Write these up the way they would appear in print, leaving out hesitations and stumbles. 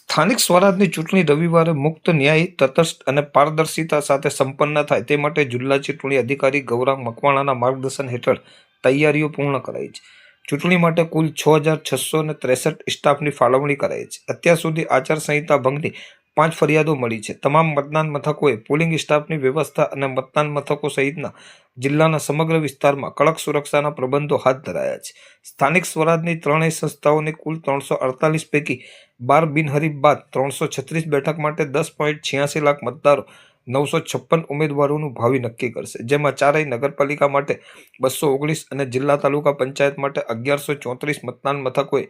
સ્થાનિક સ્વરાજની ચૂંટણી રવિવારે મુક્ત, ન્યાયી, તટસ્થ અને પારદર્શિતા સાથે સંપન્ન થાય તે માટે જિલ્લા ચૂંટણી અધિકારી ગૌરાંગ મકવાણાના માર્ગદર્શન હેઠળ તૈયારીઓ પૂર્ણ કરાઈ છે. ચૂંટણી માટે કુલ 6,663 સ્ટાફની ફાળવણી કરાઈ છે. અત્યાર સુધી આચારસંહિતા ભંગની 5 ફરિયાદો મળી છે. તમામ મતદાન મથકોએ પોલિંગ સ્ટાફની વ્યવસ્થા અને મતદાન મથકો સહિતના જિલ્લાના સમગ્ર વિસ્તારમાં કડક સુરક્ષાના પ્રબંધો હાથ ધરાયા છે. સ્થાનિક સ્વરાજની ત્રણેય સંસ્થાઓની કુલ 348 પૈકી 12 બિનહરીફ બાદ 336 બેઠક માટે 10.86 લાખ મતદારો 956 ઉમેદવારોનું ભાવિ નક્કી કરશે, જેમાં ચારેય નગરપાલિકા માટે 219 અને જિલ્લા તાલુકા પંચાયત માટે 1134 મતદાન મથકોએ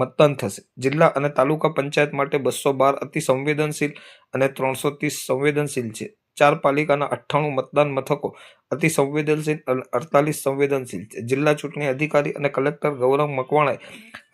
મતદાન થશે. જિલ્લા અને તાલુકા પંચાયત માટે 212 અતિ સંવેદનશીલ અને 330 સંવેદનશીલ છે. 4 પાલિકાના 98 મતદાન મથકો અતિ સંવેદનશીલ અને 48 સંવેદનશીલ છે. જિલ્લા ચૂંટણી અધિકારી અને કલેક્ટર ગૌરાંગ મકવાણાએ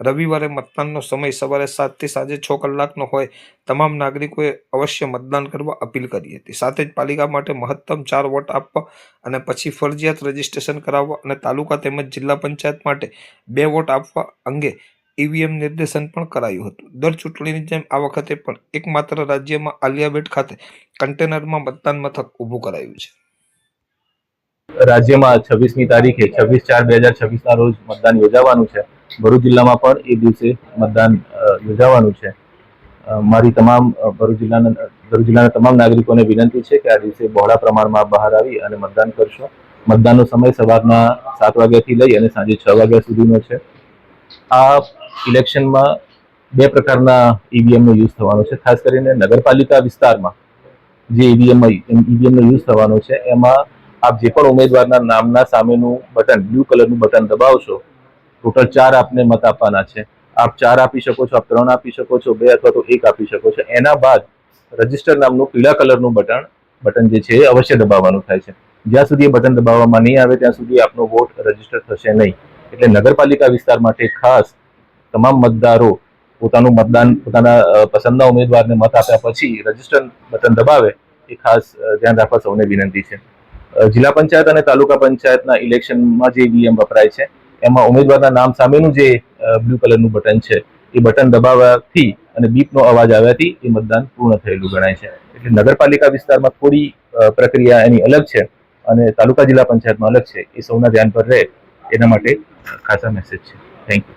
રવિવારે મતદાનનો સમય સવારે 7 થી સાંજે 6 કલાકનો હોય તમામ નાગરિકોએ અવશ્ય મતદાન કરવા અપીલ કરી હતી. સાથે જ પાલિકા માટે મહત્તમ 4 વોટ આપવા અને પછી ફરજિયાત રજીસ્ટ્રેશન કરાવવા અને તાલુકા તેમજ જિલ્લા પંચાયત માટે 2 વોટ આપવા અંગે ઈવીએમ નિર્દેશન પણ કરાયું હતું. દર ચૂંટણીની જેમ આ વખતે પણ એકમાત્ર રાજ્યમાં આલિયાબેટ ખાતે કન્ટેનરમાં મતદાન મથક ઊભું કરાયું છે. રાજ્યમાં 26મી તારીખે 26/4/2026ના રોજ મતદાન યોજાવાનું છે. ભરૂચ જિલ્લામાં પણ એ દિવસે મતદાન યોજાવાનું છે. મારી તમામ ભરૂચ જિલ્લાના તમામ નાગરિકોને વિનંતી છે કે આ દિવસે બહોળા પ્રમાણમાં બહાર આવી અને મતદાન કરશો. મતદાનનો સમય સવારના 7 વાગ્યાથી લઈ અને સાંજે 6 વાગ્યા સુધીનો છે. આ ઇલેક્શનમાં 2 પ્રકારના ઈવીએમનો યુઝ થવાનો છે. ખાસ કરીને નગરપાલિકા વિસ્તારમાં જે ઈવીએમનો યુઝ થવાનો છે એમાં આપ જે પણ ઉમેદવારના નામના સામેનું બટન, બ્લુ કલરનું બટન દબાવશો, ટોટલ 4 આપને મત આપવાના છે. આપ 4 આપી શકો છો, આપ 3 આપી શકો છો, 2 અથવા તો 1 આપી શકો છો. એના બાદ રજીસ્ટર નામનું પીળા કલરનું બટન જે છે એ અવશ્ય દબાવવાનું થાય છે. જ્યાં સુધી એ બટન દબાવવામાં નહીં આવે ત્યાં સુધી આપનો વોટ રજીસ્ટર થશે નહીં. એટલે નગરપાલિકા વિસ્તાર માટે ખાસ તમામ મતદારો પોતાનું મતદાન પોતાના પસંદના ઉમેદવારને મત આપ્યા પછી રજીસ્ટર બટન દબાવે એ ખાસ ધ્યાન રાખવા સૌને વિનંતી છે. જિલ્લા પંચાયત અને તાલુકા પંચાયતના ઇલેક્શનમાં જે ઈવીએમ વપરાય છે એમાં ઉમેદવારના નામ સામેનું જે બ્લુ કલરનું બટન છે એ બટન દબાવવાથી અને બીપનો અવાજ આવ્યાથી એ મતદાન પૂર્ણ થયેલું ગણાય છે. એટલે નગરપાલિકા વિસ્તારમાં થોડી પ્રક્રિયા એની અલગ છે અને તાલુકા જિલ્લા પંચાયતમાં અલગ છે. એ સૌના ધ્યાન પર રહે એના માટે ખાસા મેસેજ છે. Thank you.